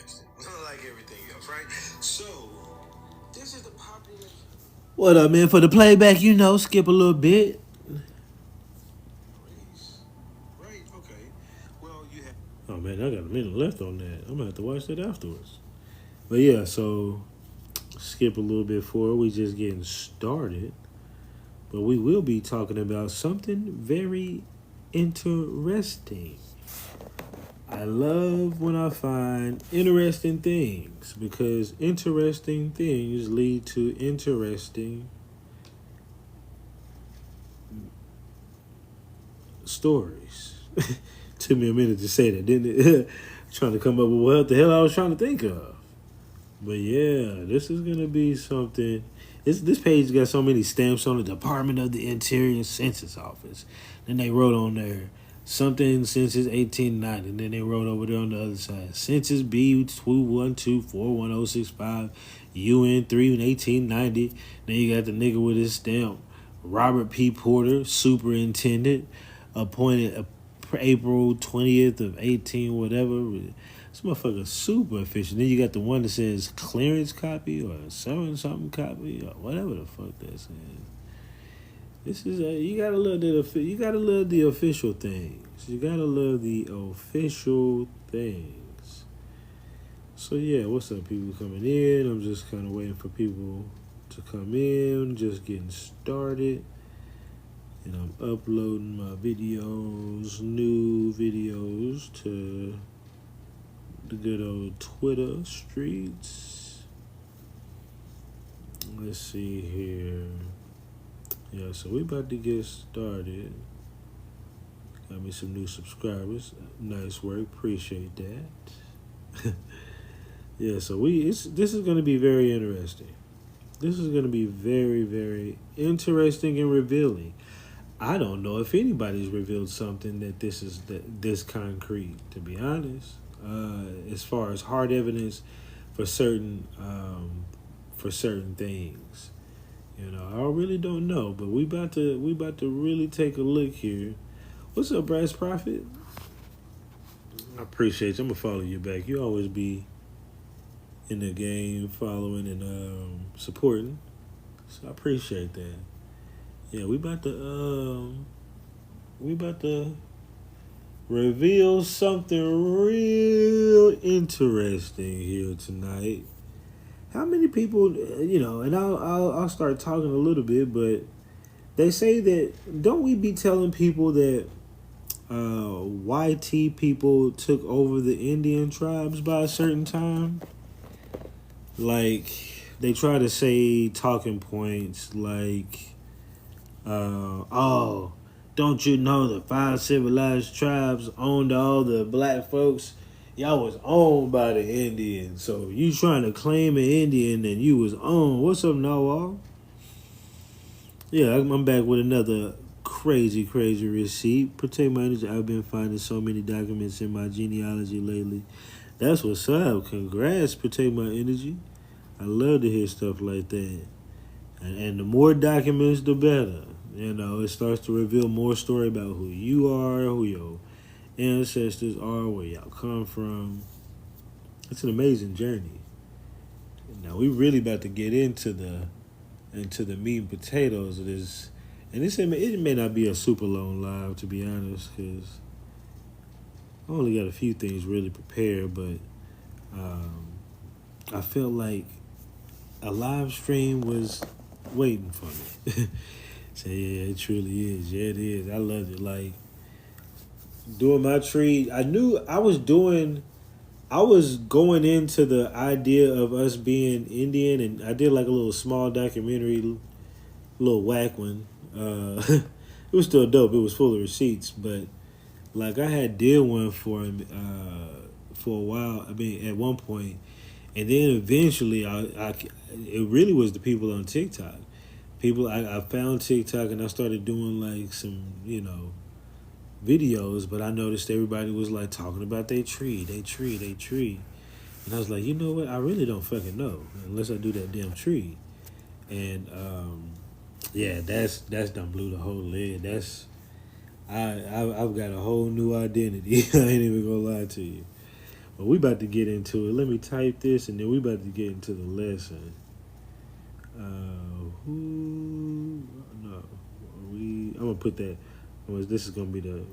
interesting, like everything else, right? So, this is the popular. What up, man? For the playback, skip a little bit. Race. Right, okay. Well, you have. Oh man, I got a minute left on that. I'm gonna have to watch that afterwards. But yeah, so skip a little bit forward. We just getting started, but we will be talking about something very interesting. I love when I find interesting things because interesting things lead to interesting stories. Took me a minute to say that, didn't it? Trying to come up with what the hell I was trying to think of. But yeah, this is gonna be something. This page got so many stamps on the Department of the Interior Census Office. Then they wrote on there something Census 1890. And then they wrote over there on the other side Census B 212411065 UN 3 in 1890. Then you got the nigga with his stamp Robert P. Porter, Superintendent, appointed April 20th of 18 whatever. This motherfucker super efficient. Then you got the one that says clearance copy or something copy or whatever the fuck that says. This is you gotta love the official things. You gotta love the official things. So yeah, what's up, people coming in? I'm just kind of waiting for people to come in. Just getting started, and I'm uploading my videos, new videos to the good old Twitter streets. Let's see here. Yeah, so we about to get started. Got me some new subscribers. Nice work. Appreciate that. Yeah, so this is going to be very interesting. This is going to be very, very interesting and revealing. I don't know if anybody's revealed something that this concrete, to be honest. As far as hard evidence for certain things. I really don't know, but we about to really take a look here. What's up, Brass Prophet? I appreciate you. I'm gonna follow you back. You always be in the game, following and supporting. So I appreciate that. Yeah, we about to reveal something real interesting here tonight. How many people, and I'll start talking a little bit, but they say that don't we be telling people that YT people took over the Indian tribes by a certain time? Like they try to say talking points like, oh, don't you know the 5 civilized tribes owned all the black folks? Y'all was owned by the Indians. So you trying to claim an Indian and you was owned. What's up, Nawal? Yeah, I'm back with another crazy receipt. Protect my energy. I've been finding so many documents in my genealogy lately. That's what's up. Congrats, Protect my energy. I love to hear stuff like that. And the more documents, the better. It starts to reveal more story about who you are, who your ancestors are, where y'all come from. It's an amazing journey. Now we really about to get into the meat and potatoes of this. And it may not be a super long live, to be honest, because I only got a few things really prepared, but I felt like a live stream was waiting for me. So yeah, it truly is. Yeah, it is. I loved it. Like doing my tree, I knew I was going into the idea of us being Indian, and I did like a little small documentary, little whack one. It was still dope. It was full of receipts, but like I had did one for a while. I mean, at one point, and then eventually, it really was the people on TikTok. I found TikTok and I started doing like some videos, but I noticed everybody was like talking about their tree, and I was like, you know what? I really don't fucking know unless I do that damn tree, and yeah, that's done blew the whole lid. I've got a whole new identity. I ain't even gonna lie to you. But we about to get into it. Let me type this, and then we about to get into the lesson. Who? No, we. I'm gonna put that. This is gonna be the.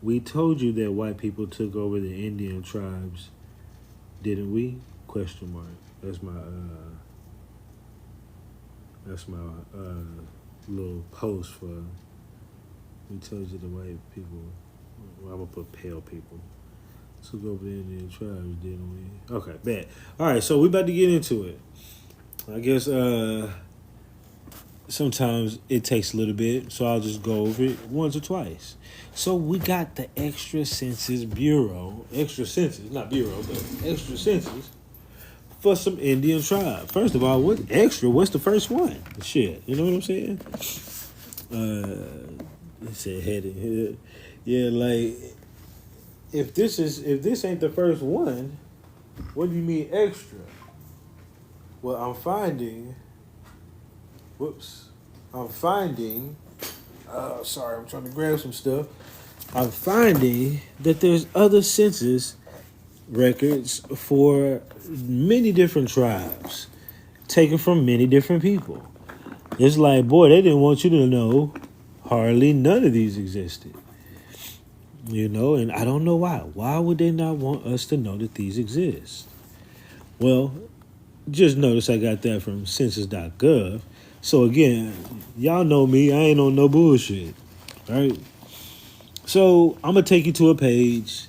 We told you that white people took over the Indian tribes, didn't we? Question mark. That's my. That's my little post for. We told you the white people. Well, I'm gonna put pale people. Took over the Indian tribes, didn't we? Okay, bad. All right, so we about to get into it. I guess sometimes it takes a little bit, so I'll just go over it once or twice. So we got the Extra Census Bureau, Extra Census, not Bureau, but Extra Census for some Indian tribe. First of all, what extra? What's the first one? Shit, you know what I'm saying? It said headed. Yeah, like if this ain't the first one, what do you mean extra? Well, I'm finding. Sorry, I'm trying to grab some stuff. I'm finding that there's other census records for many different tribes, taken from many different people. It's like, boy, they didn't want you to know hardly none of these existed. You know, and I don't know why. Why would they not want us to know that these exist? Well, just notice I got that from census.gov. So again, y'all know me, I ain't on no bullshit. Right? So I'm gonna take you to a page.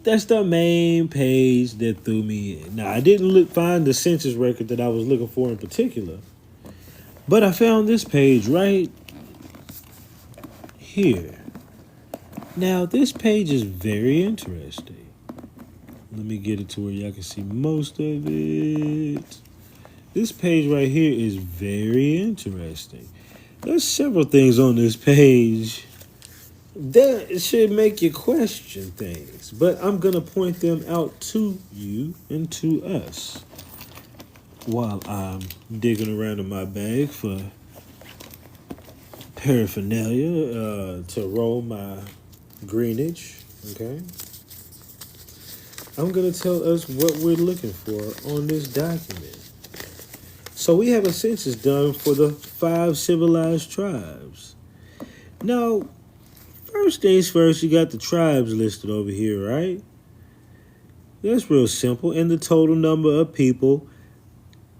That's the main page that threw me in. Now I didn't find the census record that I was looking for in particular, but I found this page right here. Now this page is very interesting. Let me get it to where y'all can see most of it. This page right here is very interesting. There's several things on this page that should make you question things, but I'm going to point them out to you and to us while I'm digging around in my bag for paraphernalia to roll my greenage, okay? I'm going to tell us what we're looking for on this document. So we have a census done for the 5 civilized tribes. Now, first things first, you got the tribes listed over here, right? That's real simple. And the total number of people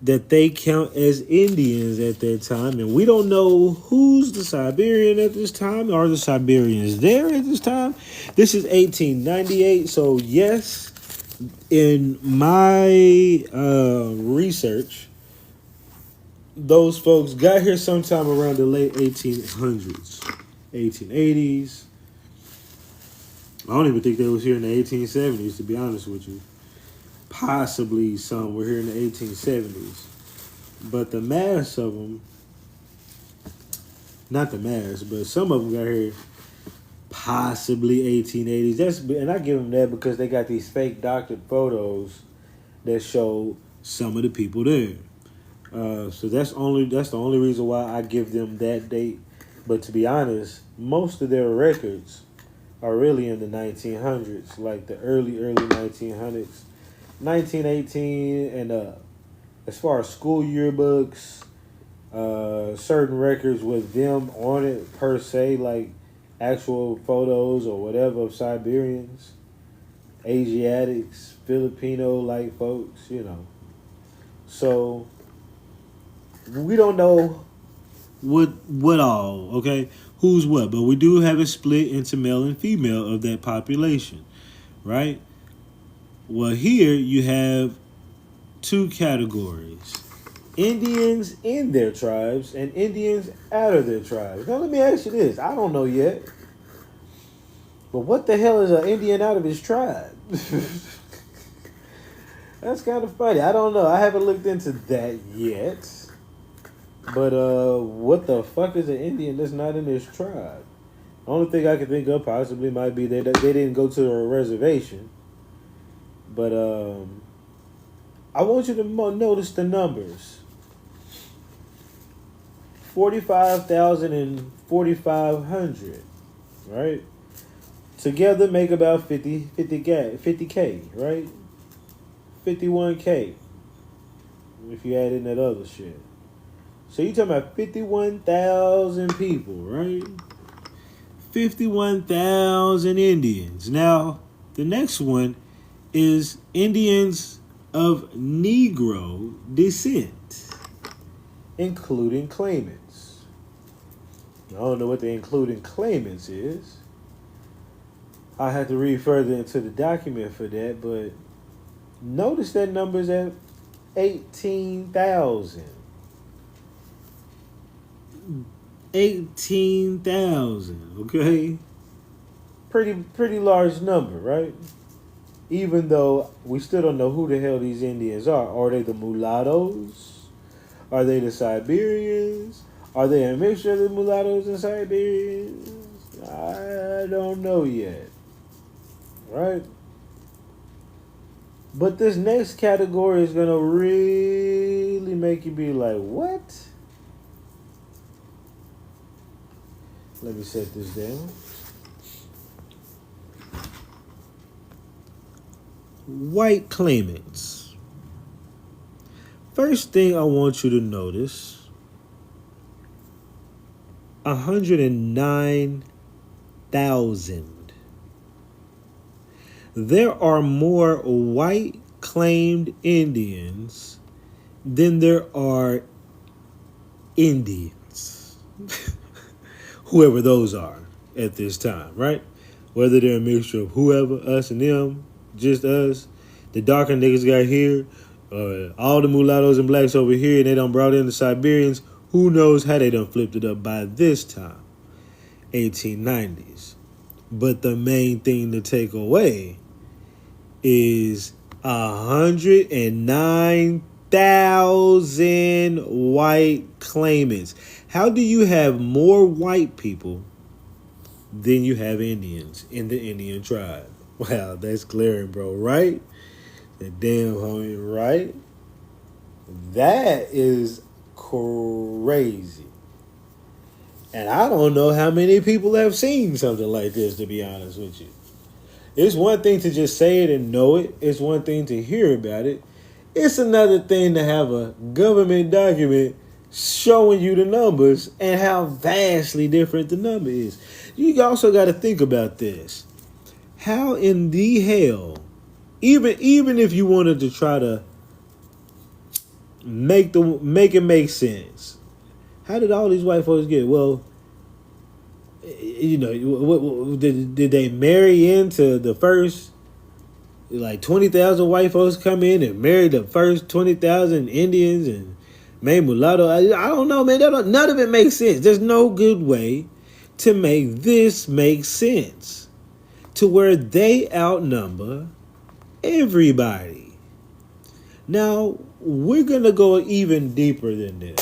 that they count as Indians at that time. And we don't know who's the Siberian at this time. Are the Siberians there at this time? This is 1898. So, yes, in my research, those folks got here sometime around the late 1800s, 1880s. I don't even think they was here in the 1870s, to be honest with you. Possibly some were here in the 1870s. But the mass of them, not the mass, but some of them got here possibly 1880s. And I give them that because they got these fake doctored photos that show some of the people there. So that's the only reason why I give them that date. But to be honest, most of their records are really in the 1900s, like the early 1900s, 1918 and up. As far as school yearbooks, certain records with them on it per se, like actual photos or whatever of Siberians, Asiatics, Filipino-like folks, you know. So we don't know what all, okay? Who's what, but we do have it split into male and female of that population, right? Well, here you have 2 categories. Indians in their tribes and Indians out of their tribes. Now, let me ask you this. I don't know yet. But what the hell is an Indian out of his tribe? That's kind of funny. I don't know. I haven't looked into that yet. But what the fuck is an Indian that's not in his tribe? The only thing I can think of possibly might be that they didn't go to a reservation. But I want you to notice the numbers. 45,000 and 4,500, right? together make about 50K, right? 51K if you add in that other shit. So you talking about 51,000 people, right? 51,000 Indians. Now, the next one is Indians of Negro descent, including claimants. I don't know what the including claimants is. I have to read further into the document for that, but notice that number's at 18,000. 18,000, okay? Pretty large number, right? Even though we still don't know who the hell these Indians are. Are they the mulattoes? Are they the Siberians? Are they a mixture of the mulattoes and Siberians? I don't know yet. Right? But this next category is going to really make you be like, what? Let me set this down. White claimants. First thing I want you to notice, 109,000. There are more white claimed Indians than there are Indians. Whoever those are at this time, right? Whether they're a mixture of whoever, us and them, just us, the darker niggas got here, all the mulattoes and blacks over here, and they done brought in the Siberians. Who knows how they done flipped it up by this time, 1890s. But the main thing to take away is 109,000 white claimants. How do you have more white people than you have Indians in the Indian tribe? Wow, that's glaring, bro, right? That damn homie, right? That is crazy. And I don't know how many people have seen something like this, to be honest with you. It's one thing to just say it and know it. It's one thing to hear about it. It's another thing to have a government document showing you the numbers and how vastly different the number is. You also got to think about this. How in the hell, even if you wanted to try to make it make sense, how did all these white folks get? Well, you know, did they marry into the first, like 20,000 white folks come in and marry the first 20,000 Indians and made mulatto? I don't know, man. None of it makes sense. There's no good way to make this make sense to where they outnumber everybody. Now, we're going to go even deeper than this.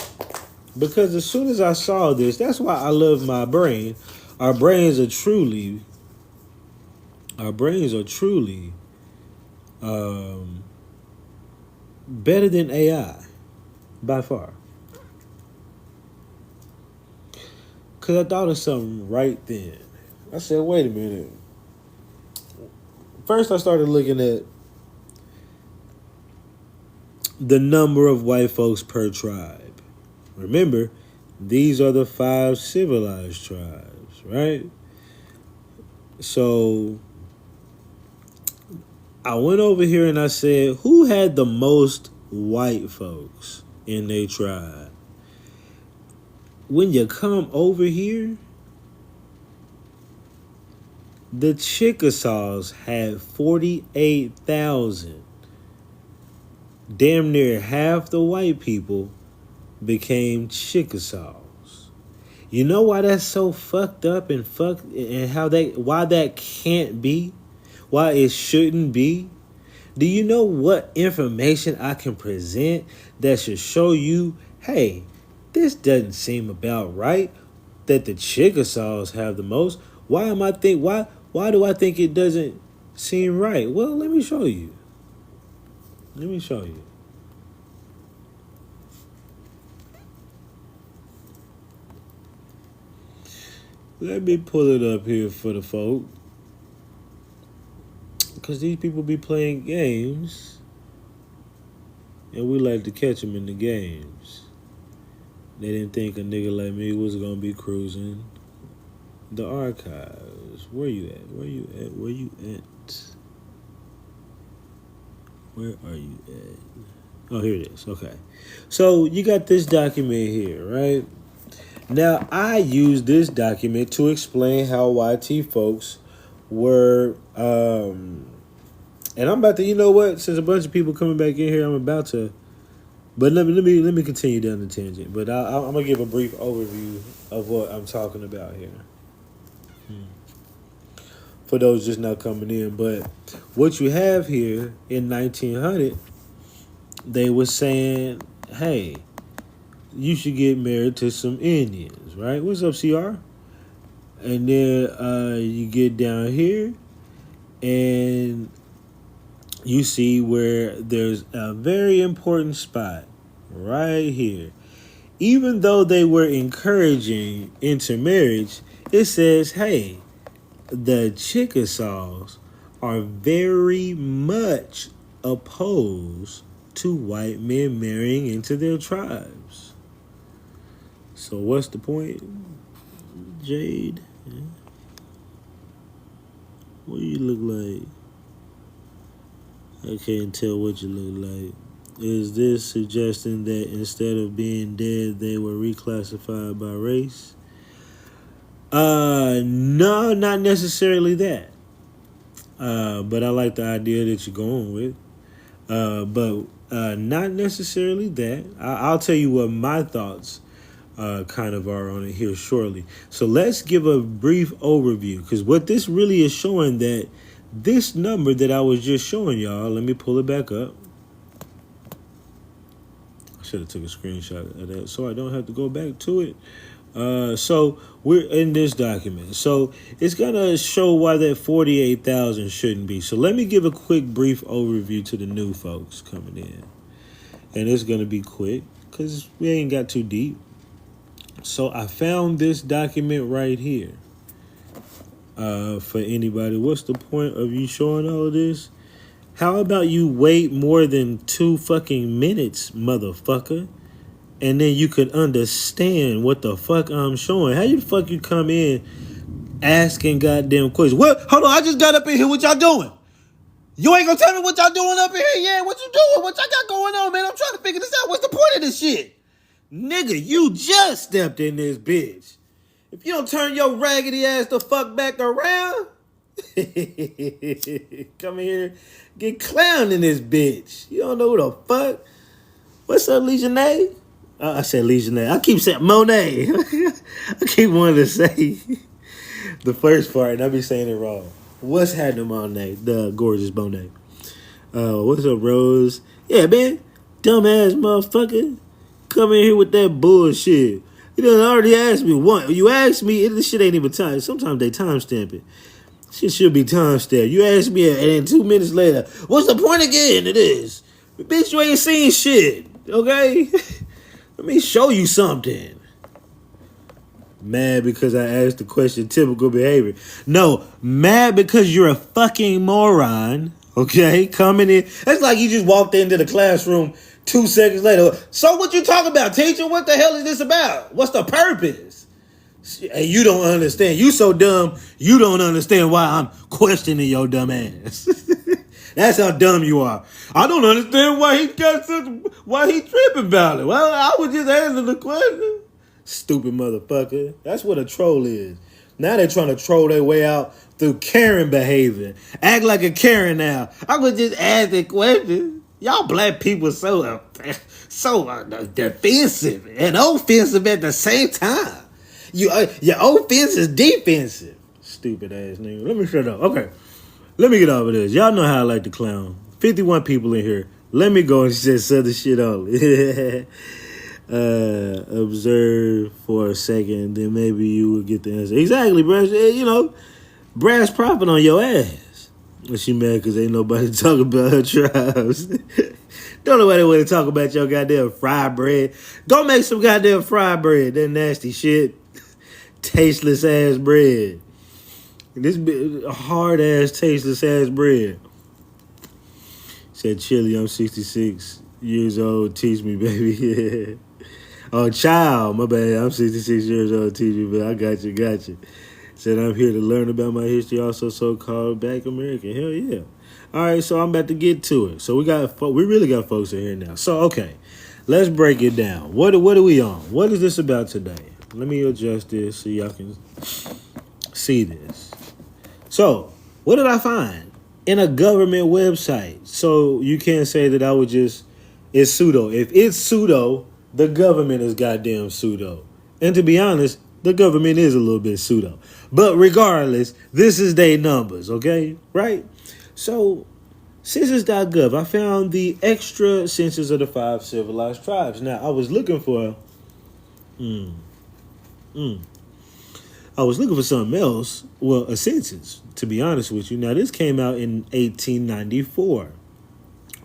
Because as soon as I saw this, that's why I love my brain. Our brains are truly better than AI by far. Because I thought of something right then. I said, wait a minute. First, I started looking at the number of white folks per tribe. Remember, these are the 5 civilized tribes, right? So I went over here and I said, who had the most white folks in their tribe? When you come over here, the Chickasaws had 48,000. Damn near half the white people became Chickasaws. You know why that's so fucked up and why that can't be? Why it shouldn't be? Do you know what information I can present that should show you, hey, this doesn't seem about right that the Chickasaws have the most? Why do I think it doesn't seem right? Well, let me show you. Let me pull it up here for the folk. Because these people be playing games, and we like to catch them in the games. They didn't think a nigga like me was gonna be cruising the archives. Where you at? Where you at? Where you at? Where are you at? Oh, here it is. Okay. So you got this document here, right? Now, I use this document to explain how YT folks were, and I'm about to, you know what? Since a bunch of people coming back in here, I'm about to, but let me continue down the tangent. But I'm gonna give a brief overview of what I'm talking about here. For those just now coming in, but what you have here in 1900, they were saying, hey, you should get married to some Indians, right? What's up, CR? And then you get down here and you see where there's a very important spot right here. Even though they were encouraging intermarriage, it says, hey, the Chickasaws are very much opposed to white men marrying into their tribes. So what's the point, Jade? What do you look like? I can't tell what you look like. Is this suggesting that instead of being dead, they were reclassified by race? No, not necessarily that. But I like the idea that you're going with. But not necessarily that. I'll tell you what my thoughts kind of are on it here shortly. So let's give a brief overview, because what this really is showing, that this number that I was just showing y'all, let me pull it back up. I should have took a screenshot of that so I don't have to go back to it. So we're in this document. So it's going to show why that 48,000 shouldn't be. So let me give a quick brief overview to the new folks coming in. And it's going to be quick because we ain't got too deep. So I found this document right here. For anybody, what's the point of you showing all of this? How about you wait more than 2 fucking minutes, motherfucker? And then you could understand what the fuck I'm showing. How the fuck you come in asking goddamn questions? What? Hold on, I just got up in here. What y'all doing? You ain't gonna tell me what y'all doing up in here? Yeah, what you doing? What y'all got going on, man? I'm trying to figure this out. What's the point of this shit? Nigga, you just stepped in this bitch. If you don't turn your raggedy ass the fuck back around, come in here, get clowned in this bitch. You don't know who the fuck. What's up, Legionnaire? I said Legionnaire. I keep saying Monet. I keep wanting to say the first part, and I be saying it wrong. What's happening, Monet? The gorgeous Monet. What's up, Rose? Yeah, man. Dumbass motherfucker. Come in here with that bullshit. You done already asked me once. You asked me, this shit ain't even time. Sometimes they timestamp it. Shit should be timestamped. You asked me, and then 2 minutes later, what's the point again of this? Bitch, you ain't seen shit. Okay? Let me show you something. Mad because I asked the question, typical behavior. No, mad because you're a fucking moron. Okay? Coming in. It's like you just walked into the classroom 2 seconds later. So what you talking about, teacher? What the hell is this about? What's the purpose? And you don't understand. You so dumb, you don't understand why I'm questioning your dumb ass. That's how dumb you are. I don't understand why he tripping about it. Well, I was just answering the question. Stupid motherfucker. That's what a troll is. Now they're trying to troll their way out through Karen behavior. Act like a Karen now. I was just asking questions. Y'all black people so defensive and offensive at the same time. Your offense is defensive. Stupid ass nigga. Let me shut up. Okay. Let me get over this. Y'all know how I like to clown. 51 people in here. Let me go and just set the shit on. Observe for a second, then maybe you will get the answer. Exactly, bro. You know, brass profit on your ass. She mad because ain't nobody talking about her tribes. Don't nobody want to talk about your goddamn fried bread. Go make some goddamn fried bread. That nasty shit. Tasteless ass bread. This hard ass tasteless ass bread. Said Chili, I'm 66 years old. Teach me, baby. Yeah. Oh, child, my bad. I'm 66 years old. Teach me, but I got you. Said I'm here to learn about my history, also so-called Black American. Hell yeah. All right, so I'm about to get to it. So we really got folks in here now. So okay, let's break it down. What are we on? What is this about today? Let me adjust this so y'all can see this. So what did I find in a government website? So you can't say that I would just it's pseudo. If it's pseudo, the government is goddamn pseudo. And to be honest, the government is a little bit pseudo. But regardless, this is their numbers, okay? Right? So, census.gov, I found the extra census of the 5 civilized tribes. Now, I was looking for something else. Well, a census, to be honest with you. Now, this came out in 1894.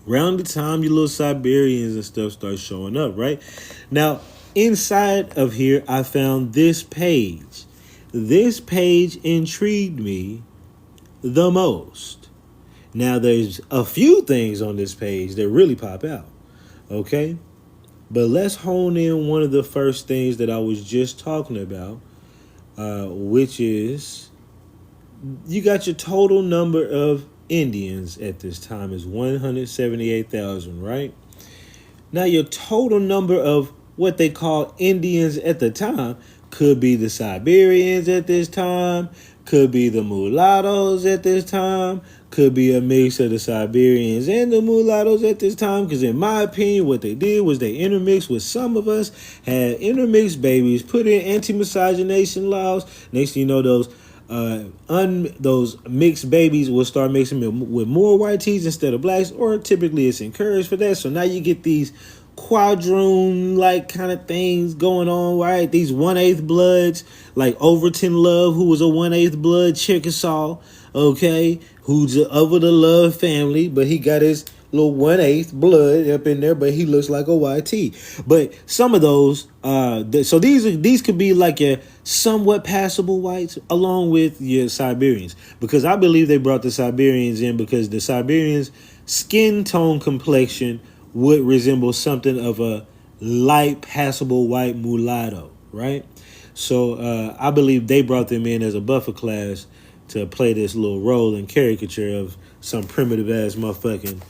Around the time your little Siberians and stuff start showing up, right? Now, inside of here, I found this page. This page intrigued me the most. Now, there's a few things on this page that really pop out, okay? But let's hone in one of the first things that I was just talking about, which is you got your total number of Indians at this time is 178,000, right? Now, your total number of what they call Indians at the time could be the Siberians at this time, could be the mulattoes at this time, could be a mix of the Siberians and the mulattoes at this time. Because in my opinion, what they did was they intermixed with some of us, had intermixed babies, put in anti-miscegenation laws. Next thing you know, those mixed babies will start mixing with more white tees instead of blacks, or typically it's encouraged for that. So now you get these quadroon like kind of things going on, right? These 1/8 bloods, like Overton Love, who was a 1/8 blood Chickasaw, okay, who's of the Love family, but he got his little 1/8 blood up in there, but he looks like a YT. But some of those, so these could be like your somewhat passable whites, along with your Siberians, because I believe they brought the Siberians in because the Siberians' skin tone complexion would resemble something of a light passable white mulatto, right? So I believe they brought them in as a buffer class to play this little role and caricature of some primitive ass motherfucking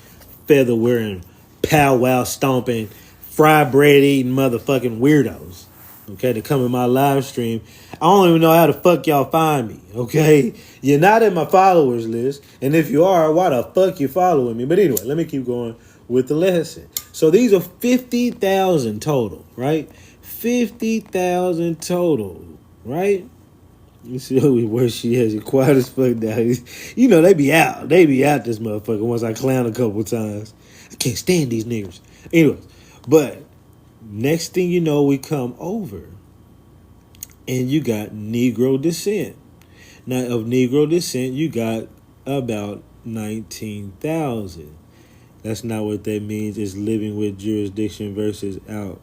feather wearing, powwow stomping, fried bread eating motherfucking weirdos. Okay, to come in my live stream. I don't even know how the fuck y'all find me. Okay, you're not in my followers list, and if you are, why the fuck you following me? But anyway, let me keep going with the lesson. So these are 50,000 total, right? 50,000 total, right? You see where she has it quiet as fuck now. You know, they be out. They be out this motherfucker once I clown a couple times. I can't stand these niggers. Anyways, but next thing you know, we come over and you got Negro descent. Now, of Negro descent, you got about 19,000. That's not what that means. It's living with jurisdiction versus out.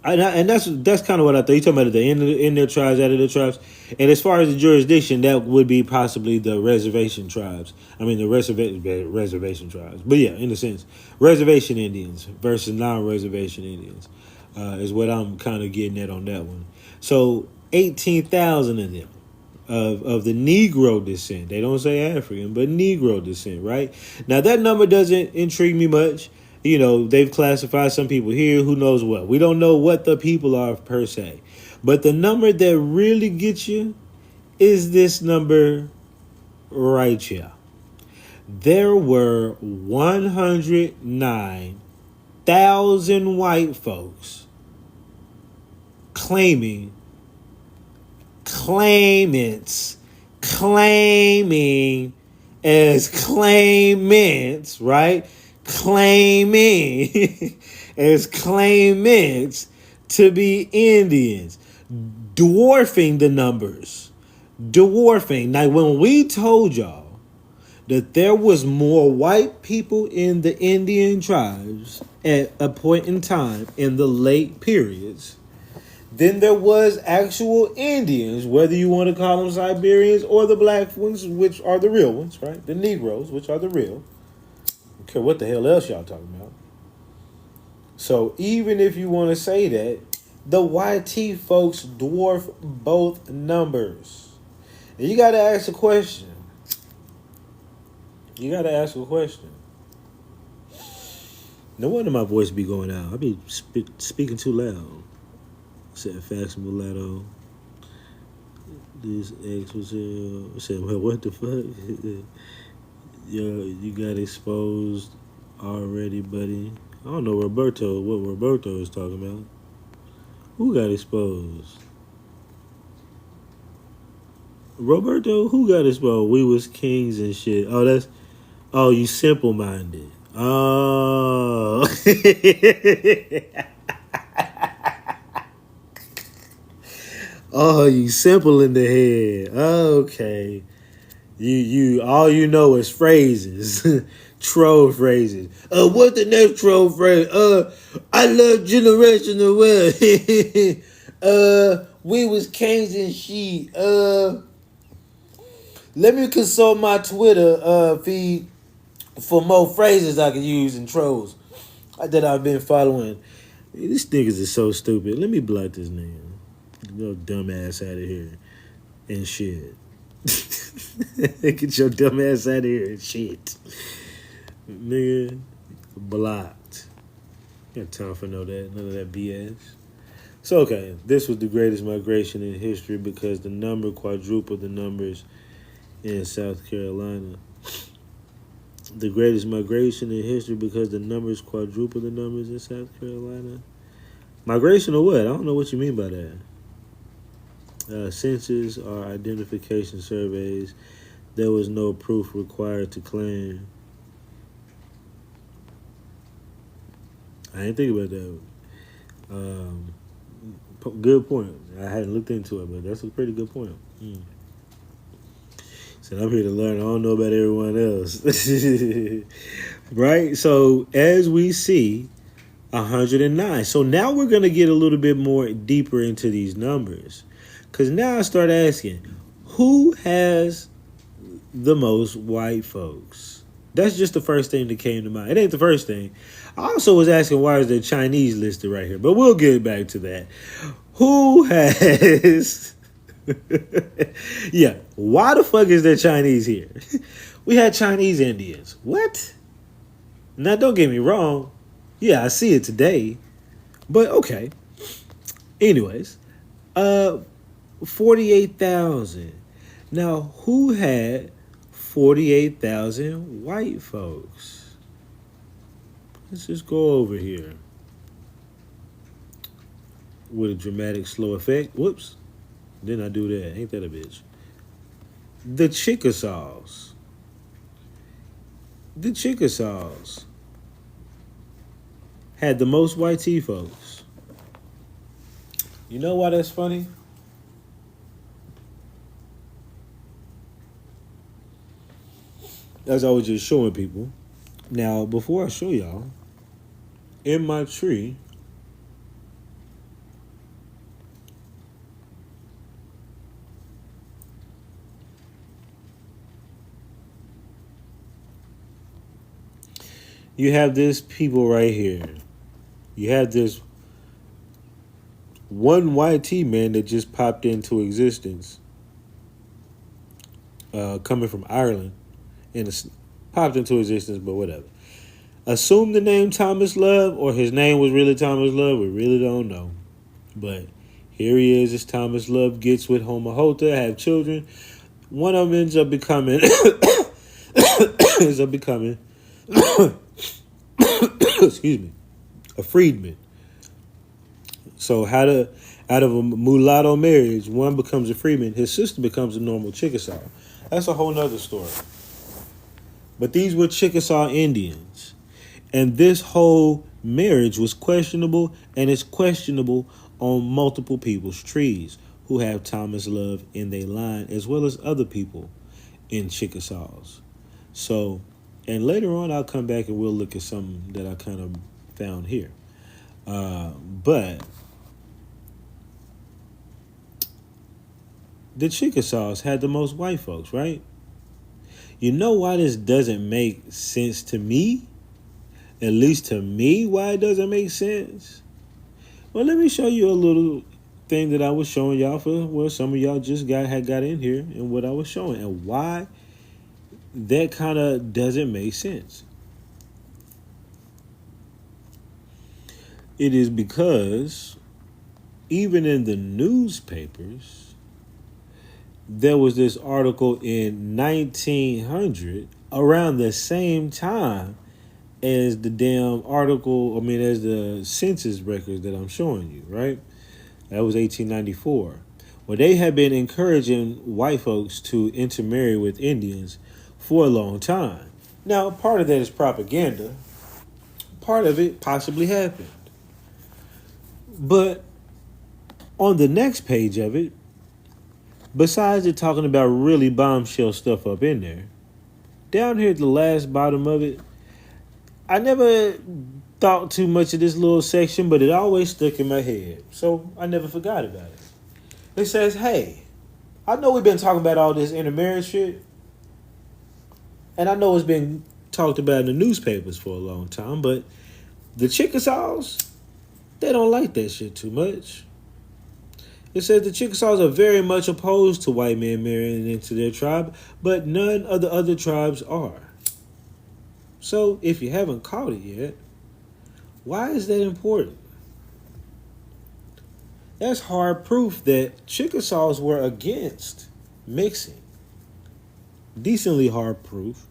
And that's kind of what I thought. You talking about the in their tribes, out of their tribes, and as far as the jurisdiction, that would be possibly the reservation tribes. I mean the reservation tribes, but yeah, in a sense, reservation Indians versus non-reservation Indians is what I'm kind of getting at on that one. So 18,000 of them of the Negro descent. They don't say African, but Negro descent, right? Now that number doesn't intrigue me much. You know, they've classified some people here, who knows what. We don't know what the people are per se. But the number that really gets you is this number right here. There were 109,000 white folks claiming as claimants, right? Claiming as claimants to be Indians, dwarfing the numbers. Dwarfing. Now, when we told y'all that there was more white people in the Indian tribes at a point in time in the late periods than there was actual Indians, whether you want to call them Siberians or the black ones, which are the real ones, right? The Negroes, which are the real. Okay, what the hell else y'all talking about? So even if you want to say that, the YT folks dwarf both numbers. And you got to ask a question. You got to ask a question. No wonder my voice be going out. I be speaking too loud. Said Fax Mulatto. This ex was here. I said, well, what the fuck? Yo, you got exposed already, buddy. I don't know what Roberto is talking about. Who got exposed? Roberto, who got exposed? We was kings and shit. Oh, you simple minded. Oh. Oh, you simple in the head. Okay. You all you know is phrases. Troll phrases. What's the next troll phrase? I love generational wealth. We was kings and shit. Let me consult my Twitter feed for more phrases I can use in trolls that I've been following. These niggas is so stupid. Let me block this nigga. Your dumb ass out of here and shit. Get your dumb ass out of here and shit. Nigga, blocked. Got time for none of that BS. So, okay, this was the greatest migration in history because the number quadrupled the numbers in South Carolina. The greatest migration in history because the numbers quadrupled the numbers in South Carolina. Migration or what? I don't know what you mean by that. Census or identification surveys. There was no proof required to claim. I didn't think about that. Good point. I hadn't looked into it, but that's a pretty good point. So I'm here to learn. I don't know about everyone else. Right? So as we see, 109. So now we're going to get a little bit more deeper into these numbers. Because now I start asking, who has the most white folks? That's just the first thing that came to mind. It ain't the first thing. I also was asking, why is there Chinese listed right here? But we'll get back to that. Who has... Yeah, why the fuck is there Chinese here? We had Chinese Indians. What? Now, don't get me wrong. Yeah, I see it today. But, okay. Anyways, 48,000. Now, who had 48,000 white folks? Let's just go over here. With a dramatic slow effect. Whoops. Didn't I do that? Ain't that a bitch? The Chickasaws. The Chickasaws had the most white tea folks. You know why that's funny? As I was just showing people. Now, before I show y'all, in my tree, you have this people right here. You have this one white tea man that just popped into existence, coming from Ireland, and it's popped into existence, but whatever. Assume the name Thomas Love, or his name was really Thomas Love. We really don't know, but here he is. As Thomas Love gets with Homer Hota, have children. One of them ends up becoming excuse me, a freedman. So out of a mulatto marriage, one becomes a freedman, his sister becomes a normal Chickasaw. That's a whole nother story. But these were Chickasaw Indians. And this whole marriage was questionable, and it's questionable on multiple people's trees who have Thomas Love in their line, as well as other people in Chickasaws. So, and later on, I'll come back and we'll look at some that I kind of found here. But the Chickasaws had the most white folks, right? You know why this doesn't make sense to me? At least to me, why it doesn't make sense? Well, let me show you a little thing that I was showing y'all for well, some of y'all just got in here and what I was showing and why that kind of doesn't make sense. It is because even in the newspapers, there was this article in 1900 around the same time as the damn article, as the census records that I'm showing you, right? That was 1894. Well, they had been encouraging white folks to intermarry with Indians for a long time. Now, part of that is propaganda. Part of it possibly happened. But on the next page of it, besides it talking about really bombshell stuff up in there, down here at the last bottom of it, I never thought too much of this little section, but it always stuck in my head. So I never forgot about it. It says, hey, I know we've been talking about all this intermarriage shit, and I know it's been talked about in the newspapers for a long time, but the Chickasaws, they don't like that shit too much. It says the Chickasaws are very much opposed to white men marrying into their tribe, but none of the other tribes are. So, if you haven't caught it yet, why is that important? That's hard proof that Chickasaws were against mixing. Decently hard proof.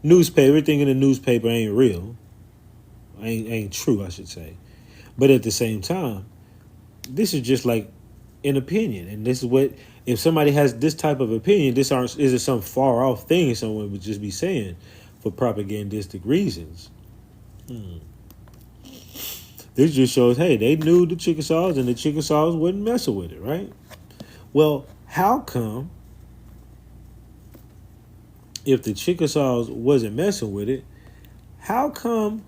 Newspaper, everything in the newspaper ain't real. Ain't true, I should say. But at the same time, this is just like an opinion. And this is what, if somebody has this type of opinion, isn't some far off thing someone would just be saying for propagandistic reasons. This just shows, hey, they knew the Chickasaws and the Chickasaws wasn't messing with it, right? Well, how come if the Chickasaws wasn't messing with it, how come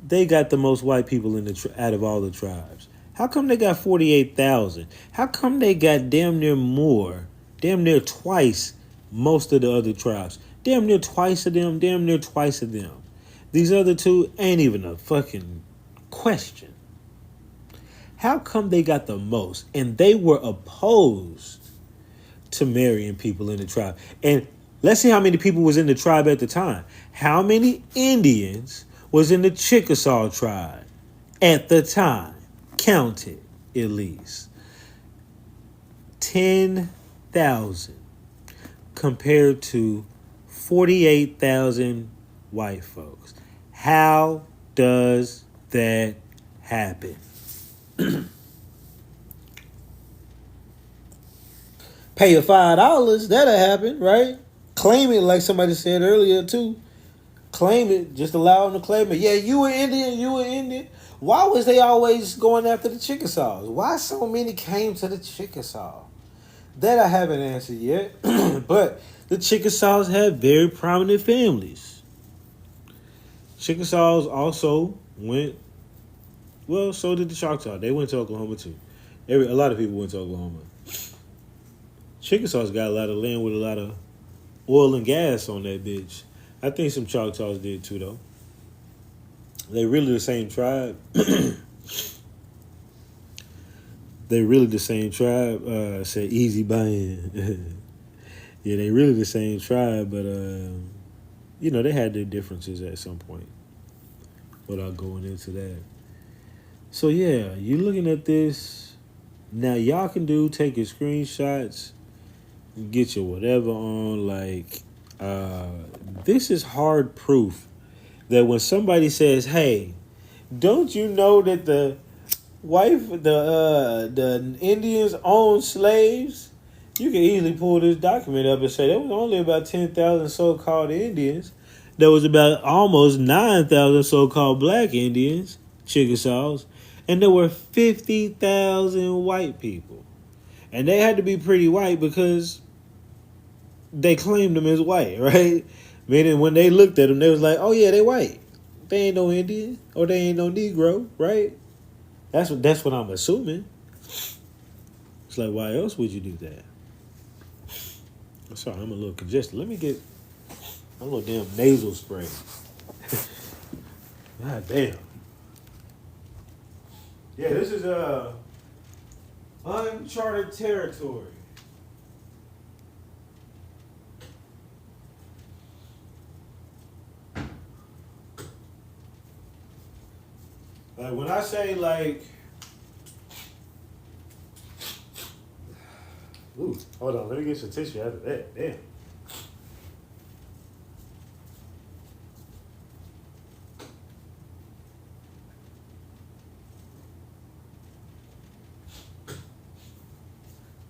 they got the most white people in out of all the tribes? How come they got 48,000? How come they got damn near twice most of the other tribes? Damn near twice of them, damn near twice of them. These other two ain't even a fucking question. How come they got the most? And they were opposed to marrying people in the tribe. And let's see how many people was in the tribe at the time. How many Indians was in the Chickasaw tribe at the time? Counted, at least. 10,000 compared to 48,000 white folks. How does that happen? Pay your $5, that'll happen, right? Claim it like somebody said earlier too. Claim it, just allow them to claim it. Yeah, you were Indian. Why was they always going after the Chickasaws? Why so many came to the Chickasaw? That I haven't answered yet. But the Chickasaws had very prominent families. Chickasaws also went, well, so did the Choctaw. They went to Oklahoma too. A lot of people went to Oklahoma. Chickasaws got a lot of land with a lot of oil and gas on that bitch. I think some Choctaws did too, though. They really the same tribe. They really the same tribe. Say easy buying. Yeah, they really the same tribe, but they had their differences at some point. Without going into that. So yeah, you looking at this. Now y'all can take your screenshots, get your whatever on. Like, this is hard proof that when somebody says, "Hey, don't you know that the Indians owned slaves?" You can easily pull this document up and say there was only about 10,000 so-called Indians. There was about almost 9,000 so-called black Indians, Chickasaws, and there were 50,000 white people. And they had to be pretty white because they claimed them as white, right? Meaning when they looked at them, they was like, oh yeah, they white. They ain't no Indian or they ain't no Negro, right? That's what I'm assuming. It's like, why else would you do that? Sorry, I'm a little congested. Let me get A little damn nasal spray. God damn. Yeah, this is uncharted territory. Like when I say like, ooh, hold on, let me get some tissue after that. Damn.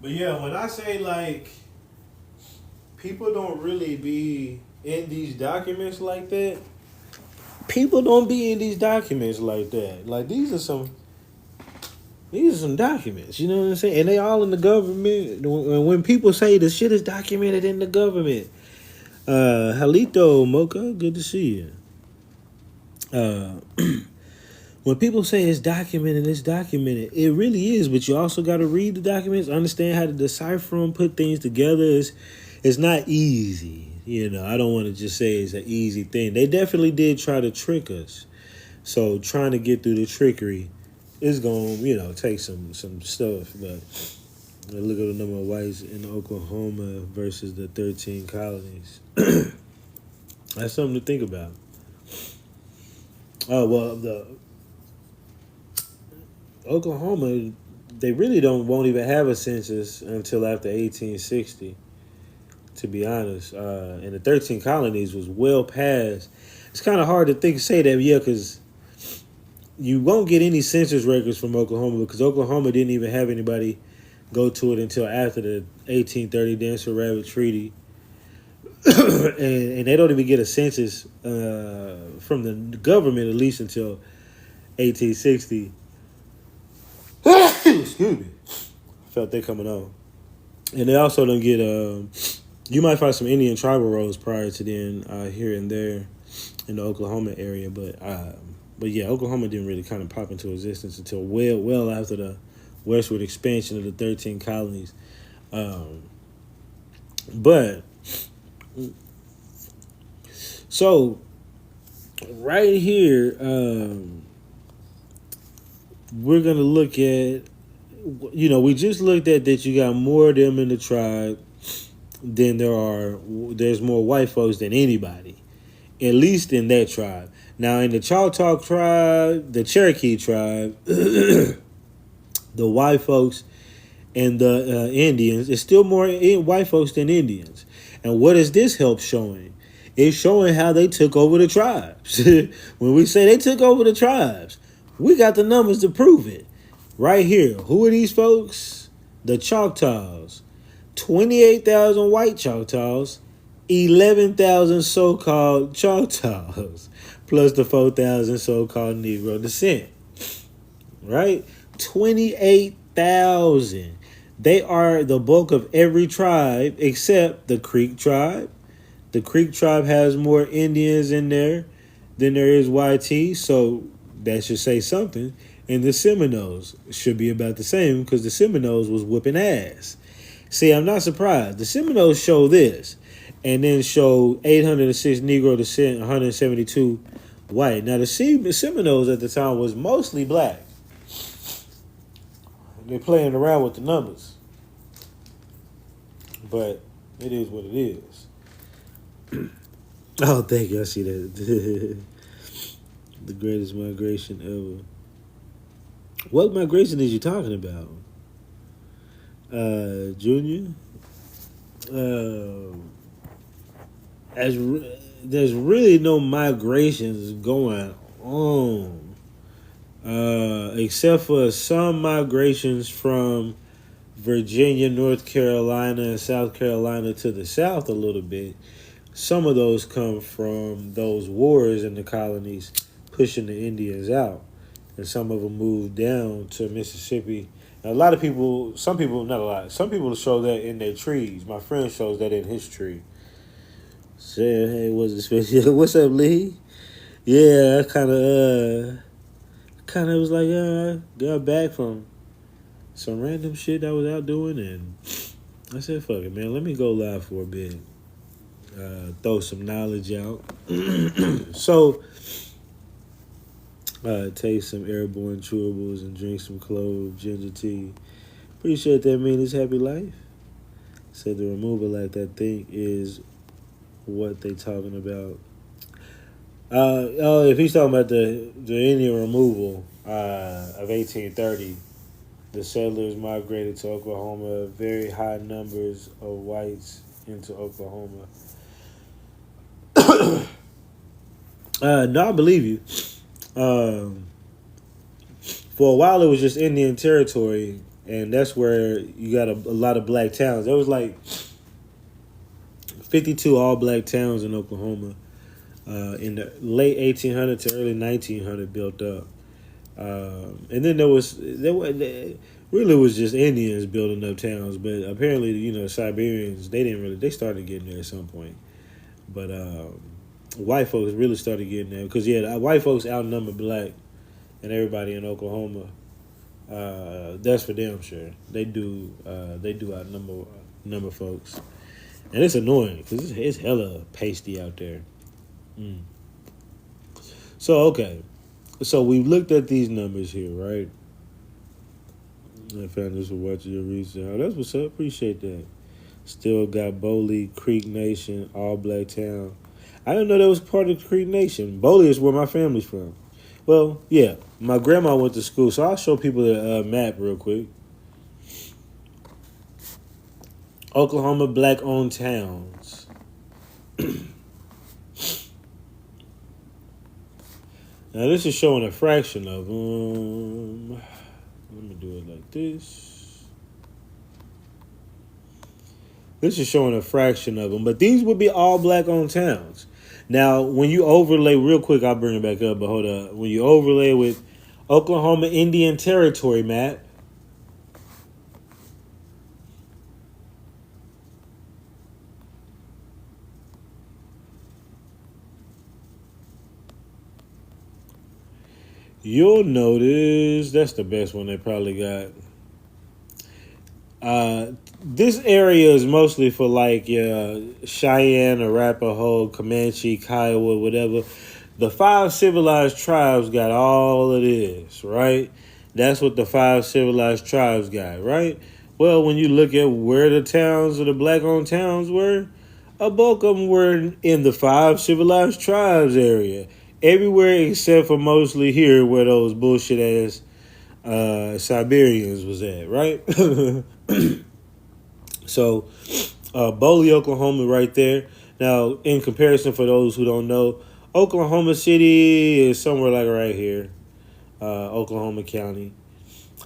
But yeah, when I say like people don't really be in these documents like that. People don't be in these documents like that. Like these are some documents. You know what I'm saying? And they all in the government. When people say the shit is documented in the government, Halito Mocha, good to see you. When people say it's documented, it really is. But you also got to read the documents, understand how to decipher them, put things together. It's not easy. You know, I don't want to just say it's an easy thing. They definitely did try to trick us. So trying to get through the trickery is going to, take some stuff. But look at the number of whites in Oklahoma versus the 13 colonies. That's something to think about. Oh, well, the Oklahoma, they really won't even have a census until after 1860. To be honest, and the 13 colonies was well past. It's kind of hard to say that, yeah, because you won't get any census records from Oklahoma because Oklahoma didn't even have anybody go to it until after the 1830 Dancer Rabbit Treaty, and they don't even get a census from the government at least until 1860. Excuse me. Felt that coming on. And they also don't get you might find some Indian tribal roads prior to then here and there in the Oklahoma area, but yeah, Oklahoma didn't really kind of pop into existence until well after the westward expansion of the 13 colonies. But so right here, we're gonna look at, we just looked at that you got more of them in the tribe than there's more white folks than anybody, at least in that tribe. Now in the Choctaw tribe, the Cherokee tribe, the white folks and the Indians, it's still more white folks than Indians. And what does this help showing? It's showing how they took over the tribes. When we say they took over the tribes, we got the numbers to prove it. Right here. Who are these folks? The Choctaws. 28,000 white Choctaws, 11,000 so-called Choctaws, plus the 4,000 so-called Negro descent. Right? 28,000. They are the bulk of every tribe except the Creek tribe. The Creek tribe has more Indians in there than there is YT, so that should say something. And the Seminoles should be about the same because the Seminoles was whooping ass. See, I'm not surprised. The Seminoles show this and then show 806 Negro descent, 172 white. Now, the Seminoles at the time was mostly black. They're playing around with the numbers. But it is what it is. Oh, thank you. I see that. The greatest migration ever. What migration is you talking about? Junior? There's really no migrations going on. Except for some migrations from Virginia, North Carolina, and South Carolina to the south a little bit. Some of those come from those wars in the colonies pushing the Indians out. And some of them moved down to Mississippi. Now, some people show that in their trees. My friend shows that in his tree. Saying, hey, what's it special? What's up, Lee? Yeah, I kind of was like, got back from some random shit I was out doing, and I said, fuck it, man, let me go live for a bit. throw some knowledge out. So, taste some airborne chewables and drink some clove ginger tea. Appreciate that, man. It's happy life. Said the removal act, I think, is what they talking about. If he's talking about the Indian removal of 1830, the settlers migrated to Oklahoma. Very high numbers of whites into Oklahoma. No, I believe you. Um, for a while, it was just Indian territory, and that's where you got a lot of black towns. There was like 52 all black towns in Oklahoma in the late 1800 to early 1900 built up. And then there really was just Indians building up towns, but apparently Siberians they started getting there at some point, but white folks really started getting there because white folks outnumber black and everybody in Oklahoma. That's for damn sure. They do outnumber folks, and it's annoying because it's hella pasty out there. Mm. So okay. So we looked at these numbers here, right? I found this for watching your research. Oh, that's what's up. Appreciate that. Still got Bowley, Creek Nation, all black town. I didn't know that was part of Creek Nation. Bowley is where my family's from. Well, yeah, my grandma went to school, so I'll show people the map real quick. Oklahoma black-owned towns. Now, this is showing a fraction of them. Let me do it like this. This is showing a fraction of them, but these would be all black-owned towns. Now, when you overlay, real quick, I'll bring it back up, but hold up. When you overlay with Oklahoma Indian Territory map, you'll notice that's the best one they probably got. This area is mostly for like Cheyenne, Arapaho, Comanche, Kiowa, whatever. The 5 civilized tribes got all of this, right? That's what the 5 civilized tribes got, right? Well, when you look at where the towns of the black-owned towns were, a bulk of them were in the 5 civilized tribes area. Everywhere except for mostly here where those bullshit ass Siberians was at, right? So, Bowley, Oklahoma, right there. Now, in comparison, for those who don't know, Oklahoma City is somewhere like right here, Oklahoma County.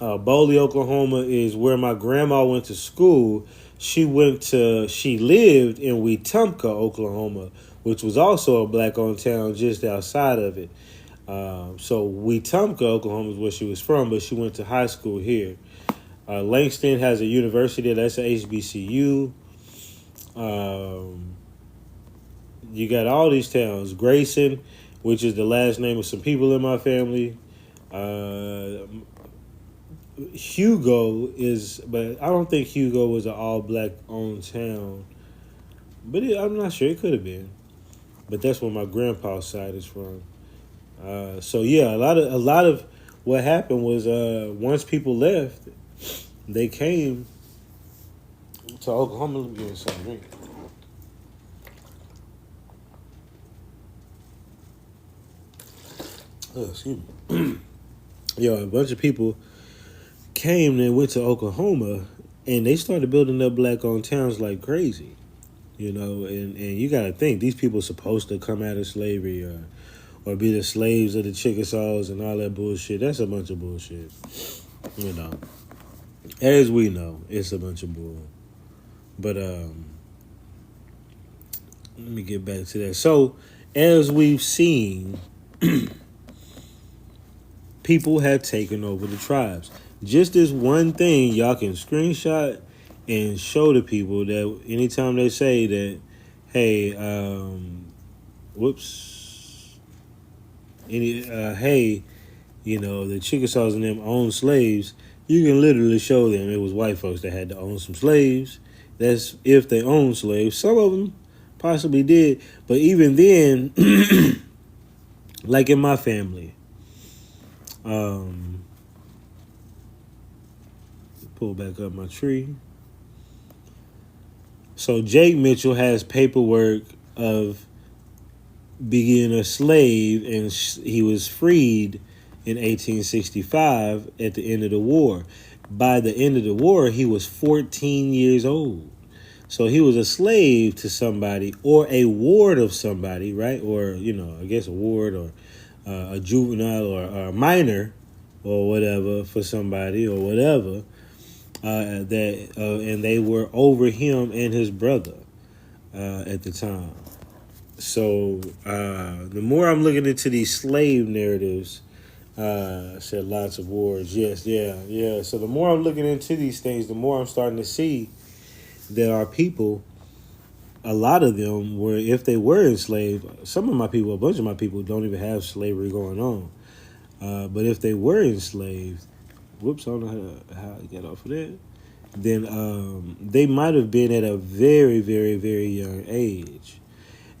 Bowley, Oklahoma is where my grandma went to school. She lived in Wetumpka, Oklahoma, which was also a black-owned town just outside of it. So Wetumpka, Oklahoma is where she was from, but she went to high school here. Langston has a university. That's a HBCU. You got all these towns. Grayson, which is the last name of some people in my family. Hugo is, but I don't think Hugo was an all-black owned town. But I'm not sure. It could have been. But that's where my grandpa's side is from. So yeah, a lot of what happened was once people left, they came to Oklahoma. Let me give me something to drink. Oh, excuse me. Yo, a bunch of people came and went to Oklahoma, and they started building up black-owned towns like crazy. And you got to think, these people are supposed to come out of slavery or be the slaves of the Chickasaws and all that bullshit. That's a bunch of bullshit. As we know, it's a bunch of bull. But let me get back to that. So, as we've seen, people have taken over the tribes. Just this one thing, y'all can screenshot and show the people that anytime they say that, hey, hey, the Chickasaws and them owned slaves, you can literally show them it was white folks that had to own some slaves. That's if they own slaves. Some of them possibly did. But even then, like in my family, um, pull back up my tree. So Jake Mitchell has paperwork of being a slave, and he was freed in 1865 at the end of the war. By the end of the war, he was 14 years old. So he was a slave to somebody or a ward of somebody, right? Or, I guess a ward or a juvenile or a minor or whatever for somebody or whatever. And they were over him and his brother at the time. So the more I'm looking into these slave narratives, said lots of wars. Yes, yeah. So the more I'm looking into these things, the more I'm starting to see that our people, a lot of them were, if they were enslaved, some of my people, a bunch of my people don't even have slavery going on. But if they were enslaved, whoops, I don't know how to get off of that, then they might have been at a very, very, very young age.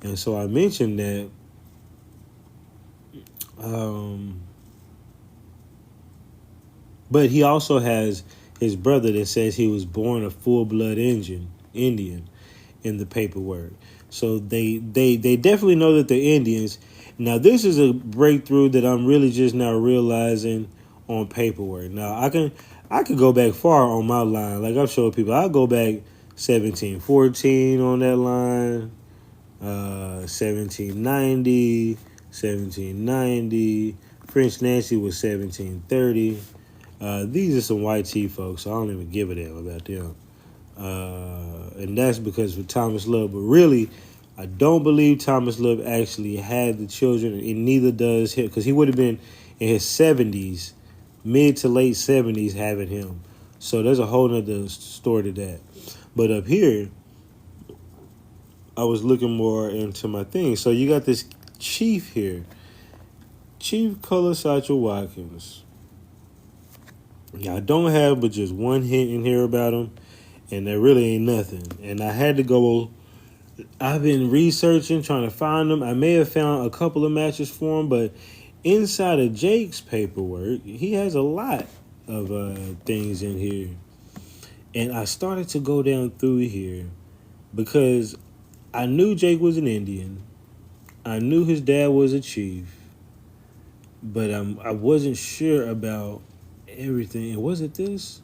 And so I mentioned that but he also has his brother that says he was born a full-blood Indian in the paperwork. So they definitely know that they're Indians. Now, this is a breakthrough that I'm really just now realizing on paperwork. Now, I could go back far on my line. Like I've showed people, I'll go back 1714 on that line, 1790, 1790. French Nancy was 1730. These are some white tea folks, so I don't even give a damn about them. And that's because of Thomas Love. But really, I don't believe Thomas Love actually had the children, and neither does him, because he would have been in his 70s, mid to late 70s, having him. So there's a whole nother story to that. But up here, I was looking more into my thing. So you got this chief here, Chief Color Satchel Watkins. Yeah, I don't have but just one hint in here about him, and there really ain't nothing. And I had to go. I've been researching, trying to find them. I may have found a couple of matches for him, but inside of Jake's paperwork, he has a lot of things in here. And I started to go down through here because I knew Jake was an Indian. I knew his dad was a chief, but I wasn't sure about everything. And was it this?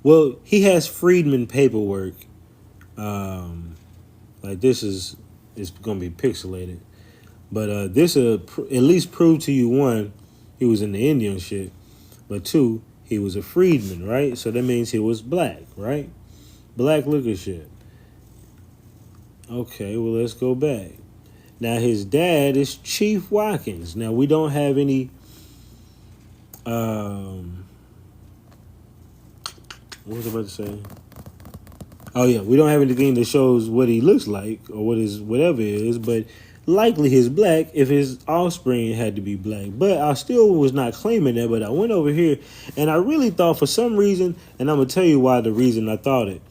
Well, he has freedman paperwork. Like this it's gonna be pixelated, but this at least prove to you, one, he was in the Indian shit, but two, he was a freedman, right? So that means he was black, right? Black liquor shit. Okay, well, let's go back. Now his dad is Chief Watkins. Now we don't have any what was I about to say? Oh yeah, we don't have anything that shows what he looks like or what his whatever is, but likely he's black if his offspring had to be black. But I still was not claiming that, but I went over here and I really thought for some reason, and I'm gonna tell you why the reason I thought it.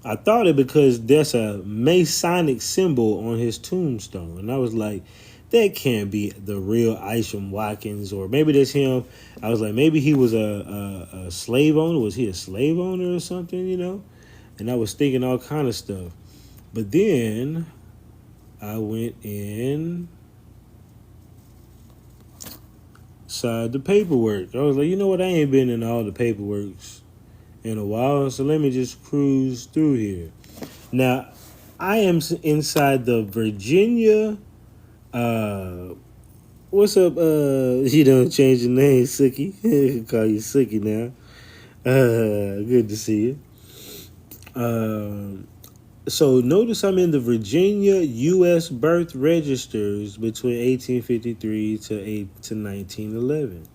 I thought it because there's a Masonic symbol on his tombstone. And I was like, that can't be the real Isham Watkins, or maybe that's him. I was like, maybe he was a slave owner. Was he a slave owner or something, And I was thinking all kind of stuff. But then I went inside the paperwork. I was like, you know what? I ain't been in all the paperworks in a while, so let me just cruise through here. Now, I am inside the Virginia. What's up? You don't change your name, Sookie. I call you Sookie now. Good to see you. So notice I'm in the Virginia U.S. birth registers between 1853 to 1911.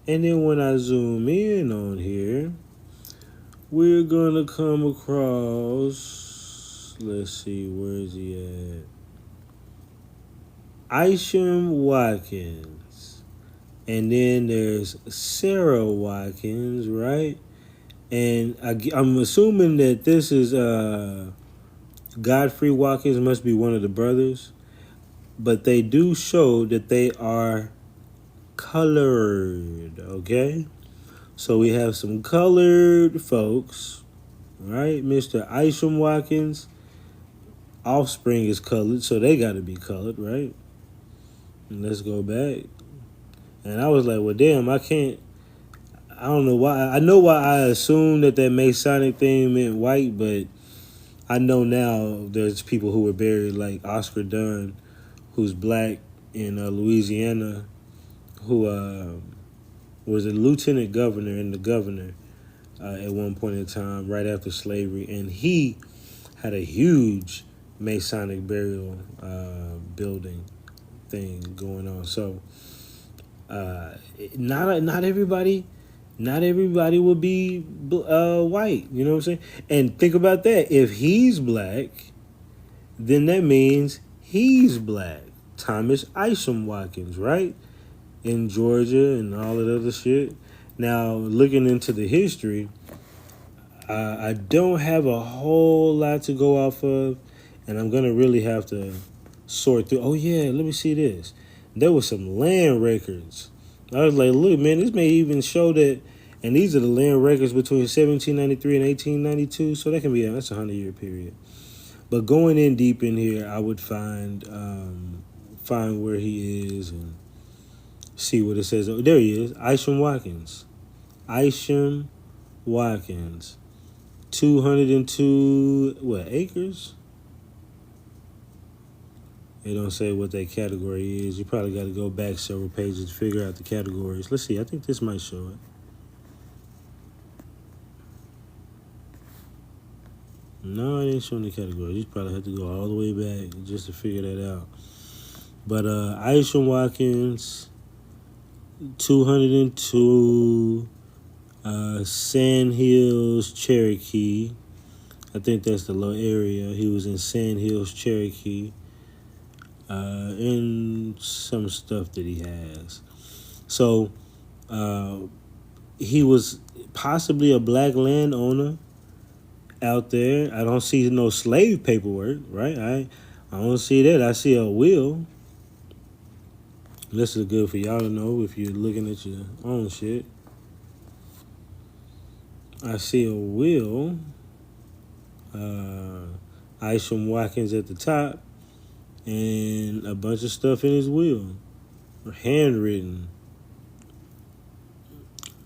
And then when I zoom in on here, we're going to come across, let's see, where is he at? Isham Watkins. And then there's Sarah Watkins, right? And I'm assuming that this is Godfrey Watkins must be one of the brothers, but they do show that they are colored. Okay, so we have some colored folks, right? Mr. Isham Watkins, offspring is colored, so they got to be colored, right? And let's go back. And I was like, well, damn, I can't. I don't know why. I know why I assumed that Masonic thing meant white, but I know now there's people who were buried like Oscar Dunn, who's black in Louisiana, who was a lieutenant governor and the governor at one point in time, right after slavery, and he had a huge Masonic burial building thing going on. So not everybody. Not everybody will be white. You know what I'm saying? And think about that. If he's black, then that means he's black. Thomas Isham Watkins, right? In Georgia and all that other shit. Now, looking into the history, I don't have a whole lot to go off of, and I'm going to really have to sort through. Oh, yeah, let me see this. There was some land records. I was like, look, man, this may even show that, and these are the land records between 1793 and 1892, so that can be, that's a 100-year period. But going in deep in here, I would find where he is and see what it says. Oh, there he is, Isham Watkins. Isham Watkins. 202, acres? They don't say what that category is. You probably got to go back several pages to figure out the categories. Let's see. I think this might show it. No, it ain't showing the categories. You probably have to go all the way back just to figure that out. But Isham Watkins, 202, Sand Hills, Cherokee. I think that's the low area. He was in Sand Hills, Cherokee. And some stuff that he has. So he was possibly a black landowner out there. I don't see no slave paperwork, right? I don't see that. I see a will. This is good for y'all to know if you're looking at your own shit. I see a will. Isham Watkins at the top. And a bunch of stuff in his will. Handwritten.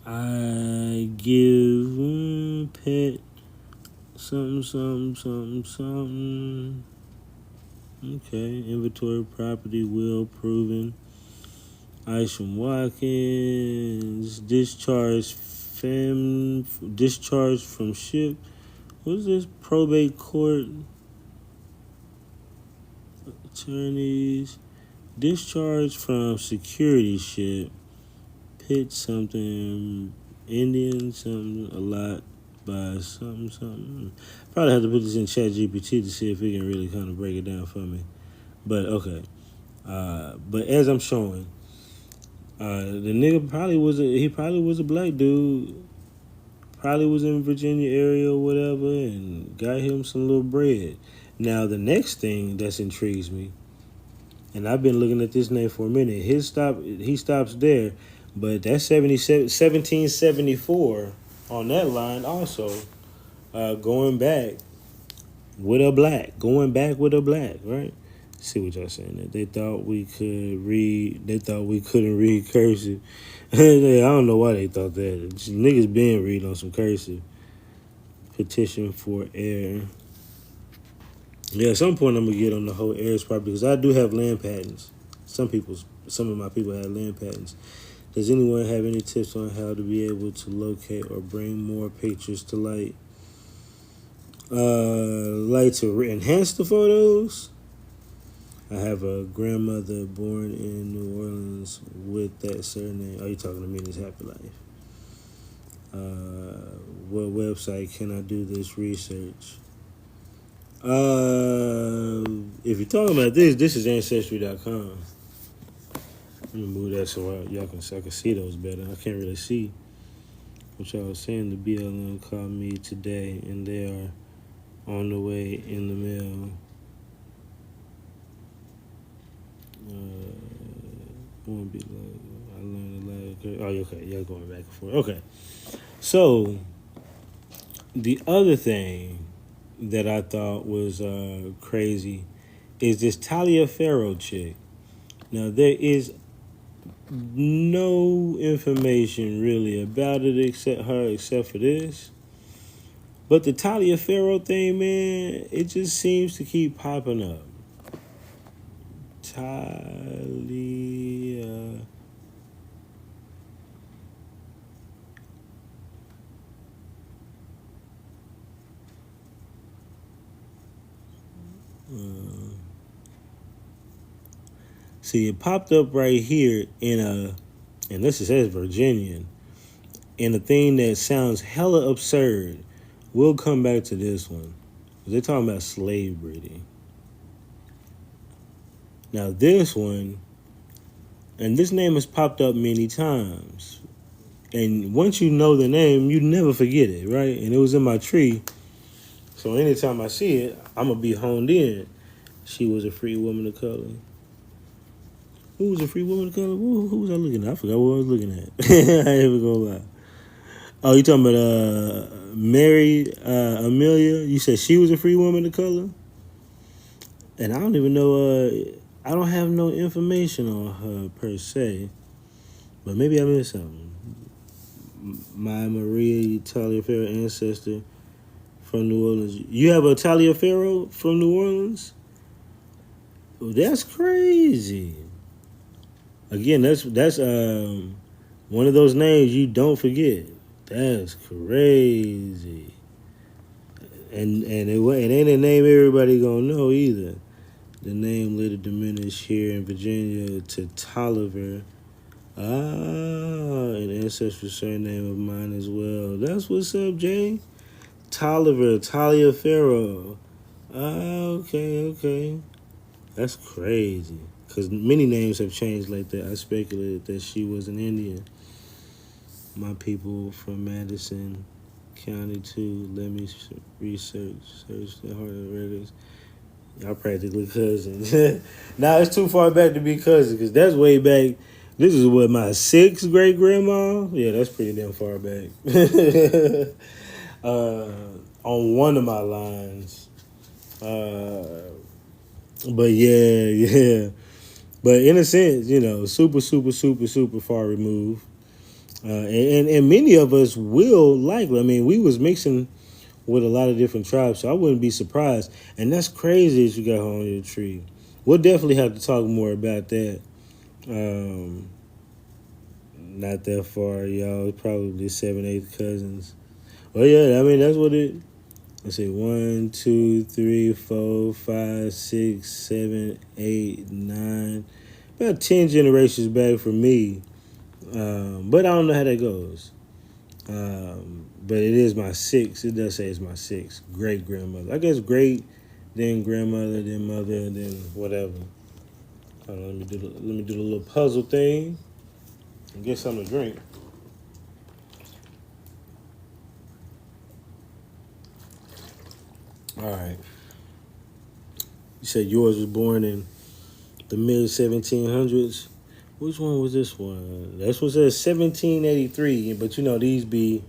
I give pet something. Okay. Inventory property will proven. Isham Watkins. Discharge from ship. What is this? Probate court. Attorneys. Discharge from security ship. Pit something. Indian something. A lot by something. Probably have to put this in ChatGPT to see if it can really kind of break it down for me. But okay. But as I'm showing, the nigga probably was a black dude. Probably was in Virginia area or whatever, and got him some little bread. Now the next thing that intrigues me, and I've been looking at this name for a minute. He stops there, but that's 1774 on that line also. Going back with a black, right? See what y'all saying there. They thought we could read. They thought we couldn't read cursive. I don't know why they thought that. Just niggas been reading on some cursive. Petition for heir. Yeah, at some point I'm gonna get on the whole heirs property because I do have land patents. Some of my people have land patents. Does anyone have any tips on how to be able to locate or bring more pictures to light? Like to enhance the photos? I have a grandmother born in New Orleans with that surname. Are you talking to me in this happy life? What website can I do this research? If you're talking about this is Ancestry.com. Let me move that so I can see those better. I can't really see. What y'all was saying, the BLM called me today, and they are on the way in the mail. Won't be like I learned a lot. Oh, okay. Yeah, going back and forth. Okay. So the other thing that I thought was crazy is this Talia Farrow chick. Now there is no information really about it except for this. But the Talia Farrow thing, man, it just seems to keep popping up. Talia. See, it popped up right here and this says Virginian, in a thing that sounds hella absurd. We'll come back to this one. They're talking about slave breeding. Now this one, and this name has popped up many times. And once you know the name, you never forget it, right? And it was in my tree. So anytime I see it, I'm going to be honed in. She was a free woman of color. Who was a free woman of color? Who was I looking at? I forgot what I was looking at. I ain't even gonna lie. Oh, you talking about Mary Amelia? You said she was a free woman of color? And I don't even know, I don't have no information on her per se. But maybe I missed something. My Maria Taliaferro ancestor from New Orleans. You have a Taliaferro from New Orleans? Well, that's crazy. Again, that's one of those names you don't forget. That's crazy. And it ain't a name everybody gonna know either. The name later diminished here in Virginia to Tolliver. An ancestral surname of mine as well. That's what's up, Jay. Tolliver, Taliaferro. Okay. That's crazy. Because many names have changed like that. I speculated that she was an Indian. My people from Madison County, too. Let me search the heart of the records. Y'all practically cousins. Now, it's too far back to be cousins because that's way back. This is what, my sixth great grandma? Yeah, that's pretty damn far back. On one of my lines. But yeah. But in a sense, super far removed. And many of us will likely. I mean, we was mixing with a lot of different tribes, so I wouldn't be surprised. And that's crazy that you got her on your tree. We'll definitely have to talk more about that. Not that far, y'all. It's probably 7/8 cousins. Oh yeah, I mean that's what it. Let's see, 1, 2, 3, 4, 5, 6, 7, 8, 9. About 10 generations back for me. But I don't know how that goes. But it is my sixth. It does say it's my sixth great grandmother. I guess great, then grandmother, then mother, then whatever. Hold on, let me do the little puzzle thing and get something to drink. All right. You said yours was born in the mid 1700s. Which one was this one? This one says 1783, but these be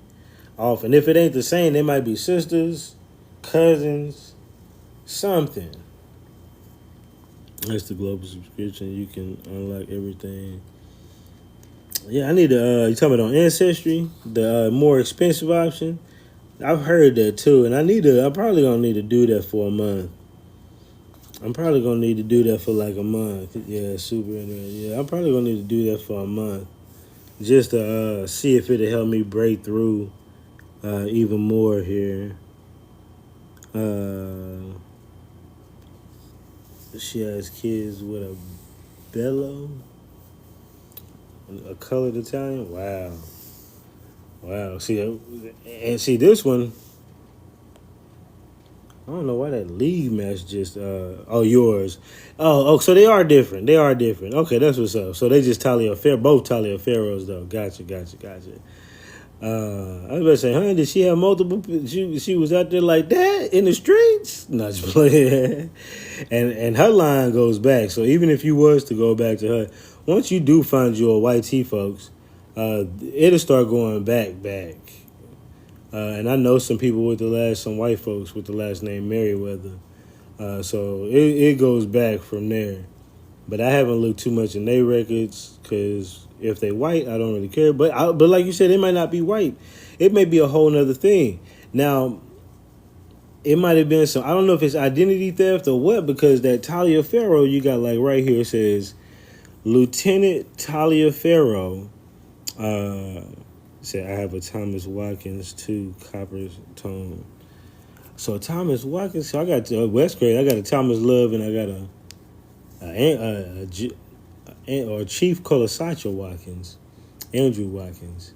off. And if it ain't the same, they might be sisters, cousins, something. That's the global subscription. You can unlock everything. Yeah, I need to, you talking about on Ancestry, the more expensive option? I've heard that too, and I'm probably gonna need to do that for a month. I'm probably gonna need to do that for like a month. Yeah, super in there. Yeah, I'm probably gonna need to do that for a month, just to see if it'll help me break through even more here. She has kids with a bello, a colored Italian. Wow. See this one. I don't know why that league match just yours. So they are different. Okay, that's what's up. So they just both Taliaferros though. Gotcha. I was about to say, huh? Did she have multiple? She was out there like that in the streets. Not just playing. And her line goes back. So even if you was to go back to her, once you do find your white tea folks, it'll start going back. And I know some people some white folks with the last name Merriweather. So it goes back from there. But I haven't looked too much in their records because if they white, I don't really care. But like you said, it might not be white. It may be a whole nother thing. Now, it might have been some. I don't know if it's identity theft or what because that Talia Farrow you got like right here says Lieutenant Talia Farrow. Said I have a Thomas Watkins 2 copper tone. So Thomas Watkins. So I got West Grade. I got a Thomas Love and I got or Chief Colasacho Watkins, Andrew Watkins.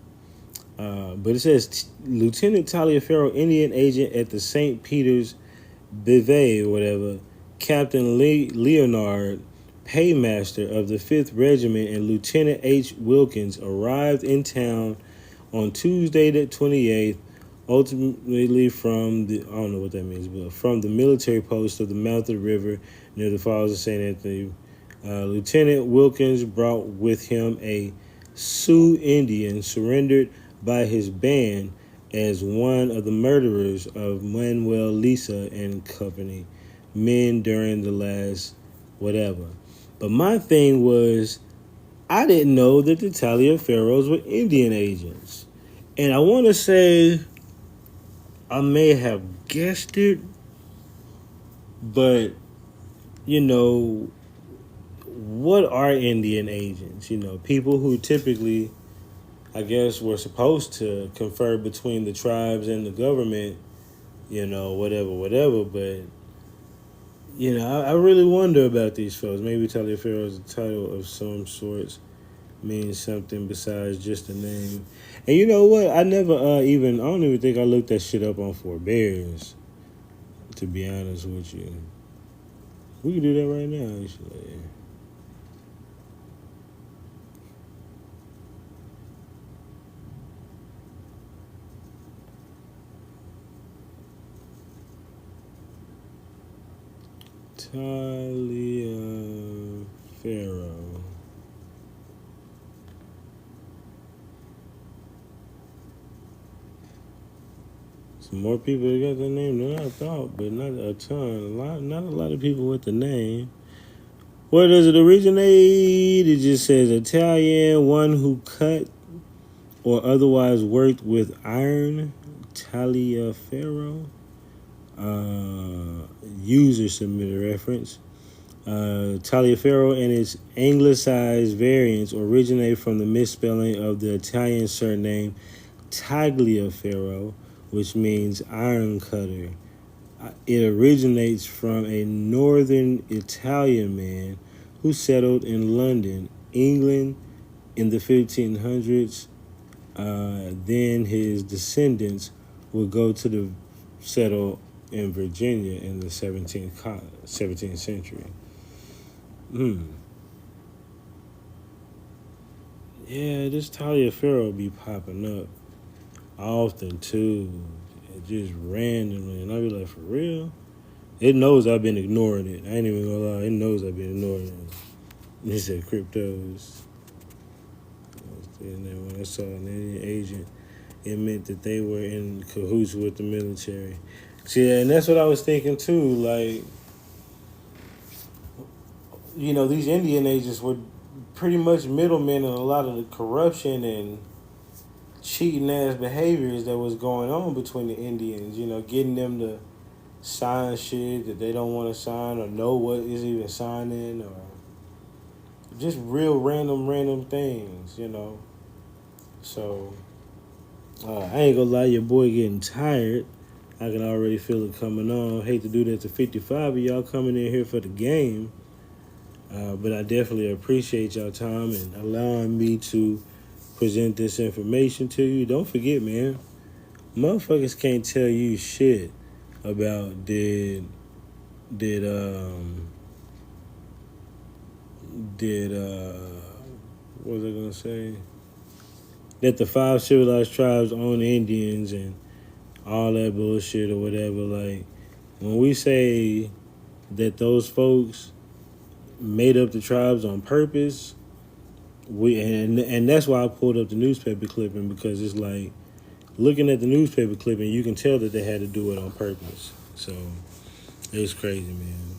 But it says Lieutenant Taliaferro, Indian agent at the St. Peter's Brevet or whatever, Captain Leonard, paymaster of the 5th Regiment, and Lieutenant H. Wilkins arrived in town on Tuesday the 28th, ultimately from the, I don't know what that means, but from the military post of the mouth of the river near the Falls of St. Anthony. Lieutenant Wilkins brought with him a Sioux Indian surrendered by his band as one of the murderers of Manuel Lisa and company men during the last whatever. But my thing was, I didn't know that the Taliaferros were Indian agents. And I want to say I may have guessed it, but, you know, what are Indian agents? You know, people who typically, I guess, were supposed to confer between the tribes and the government, you know, whatever. But, you know, I really wonder about these folks. Maybe Taliaferro is a title of some sorts, means something besides just a name. And you know what? I never I don't even think I looked that shit up on Forbearance, to be honest with you. We can do that right now, actually. Taliaferro. Some more people that got the name than I thought, but not a ton. Not a lot of people with the name. Where does it originate? It just says Italian, one who cut or otherwise worked with iron. Taliaferro. User submitted reference. Taliaferro and its anglicized variants originate from the misspelling of the Italian surname Tagliaferro, which means iron cutter. It originates from a northern Italian man who settled in London, England in the 1500s. Then his descendants would go to settle in Virginia in the 17th century. Yeah, this Taliaferro be popping up often too, just randomly, and I be like, for real? It knows I've been ignoring it. I ain't even gonna lie. It knows I've been ignoring it. It said cryptos. And then when I saw an Indian agent, it meant that they were in cahoots with the military. See, and that's what I was thinking too. Like, you know, these Indian agents were pretty much middlemen in a lot of the corruption and cheating ass behaviors that was going on between the Indians. You know, getting them to sign shit that they don't want to sign or know what is even signing, or just real random things, you know. So I ain't gonna lie, your boy getting tired. I can already feel it coming on. Hate to do that to 55 of y'all coming in here for the game, but I definitely appreciate y'all time and allowing me to present this information to you. Don't forget, man, motherfuckers can't tell you shit about did what was I gonna say? that the 5 civilized tribes own the Indians and all that bullshit or whatever. Like, when we say that those folks made up the tribes on purpose, and that's why I pulled up the newspaper clipping, because it's like, looking at the newspaper clipping, you can tell that they had to do it on purpose. So it's crazy, man.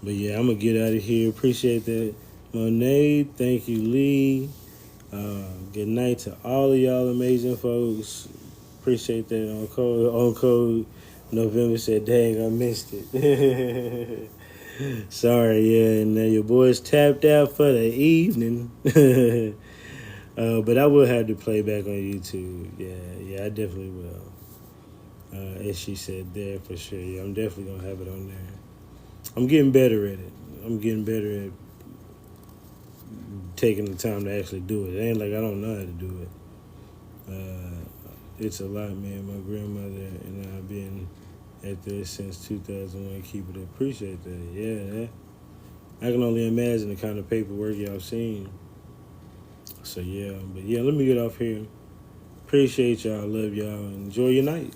But yeah, I'm gonna get out of here. Appreciate that, Monet. Thank you, Lee. Good night to all of y'all amazing folks. Appreciate that. On code November said, dang, I missed it. Sorry, yeah, and your boys tapped out for the evening. But I will have to play back on YouTube. Yeah, I definitely will. As she said there, for sure. Yeah, I'm definitely gonna have it on there. I'm getting better at it. I'm getting better at taking the time to actually do it. It ain't like I don't know how to do it. It's a lot, man. My grandmother and I've been at this since 2001. Keep it up. Appreciate that. Yeah, I can only imagine the kind of paperwork y'all seen. So yeah, but yeah, let me get off here. Appreciate y'all. Love y'all. Enjoy your night.